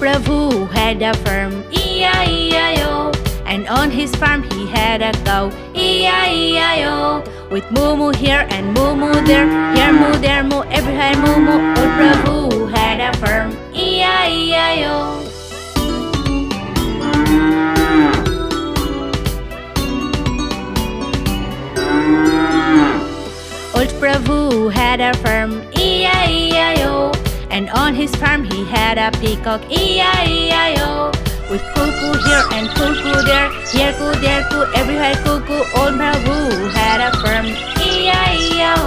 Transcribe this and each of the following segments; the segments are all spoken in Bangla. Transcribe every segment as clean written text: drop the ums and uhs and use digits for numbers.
Prabhu had a farm, E-I-E-I-O, and on his farm he had a cow, E-I-E-I-O. With moo-moo here and moo-moo there, here moo, there moo, everywhere moo-moo. Old Prabhu had a farm, E-I-E-I-O. Old Prabhu had a farm, E-I-E-I-O, and on his farm he had a peacock, E-I-E-I-O. With cuckoo here and cuckoo there, here coo, there coo, everywhere cuckoo. Old Prabhu had a farm, E-I-E-I-O.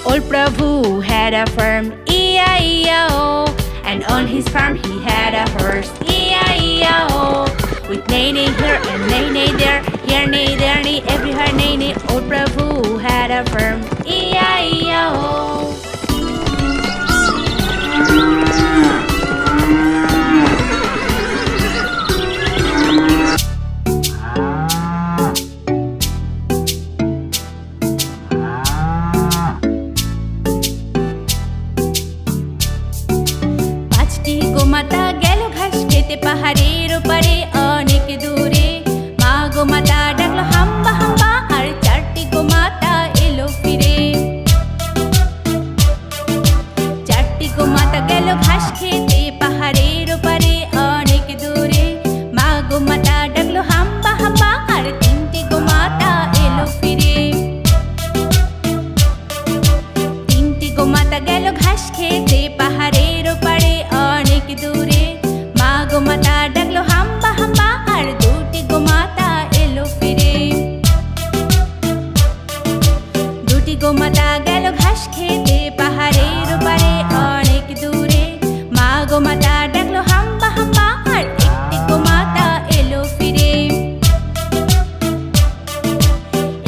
Old Prabhu had a farm, E-I-E-I-O, and on his farm he had a horse, E-I-E-I-O. With neigh-neigh here and neigh-neigh there, here neigh, there neigh, everywhere neigh-neigh. Old Prabhu had a farm, E-I-E-I-O. গোমাতা গেল ঘাস খেতে পাহাড়ের ওপারে অনেক দূরে। মা গোমাতা ডাকলো হাম্বা হাম্বা, আর চারটি গোমাতা এলো ফিরে। চারটি গোমাতা গেল ঘাস খেতে পাহাড়ের ওপারে অনেক দূরে। মা গোমাতা ডাকলো হাম্বা হাম্বা, আর তিনটি গোমাতা এলো ফিরে। তিনটি গোমাতা গেল ঘাস খেতে পাহাড়ের ওপারে অনেক দূরে। মা গোমাতা ডাকলো হাম্বা হাম্বা, আর দুটি গোমাতা এলো ফিরে। দুটি গোমাতা গেল ঘাস খেতে পাহাড়ের ওপারে অনেক দূরে। মা গোমাতা ডাকলো হাম্বা হাম্বা, আর একটি গোমাতা এলো ফিরে।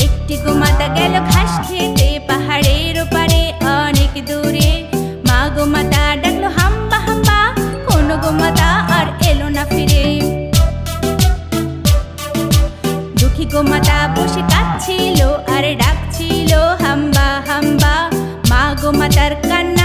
একটি গোমাতা গেল ঘাস খেতে পাহাড়ের ওপারে অনেক দূরে। মা গোমাতা ডাকলো হাম্বা হাম্বা, কোনো গোমাতা আর এলো না ফিরে। দুঃখী গোমাতা বসে কাঁদছিল আর ডাকছিল হাম্বা হাম্বা। মা গোমাতার কান্না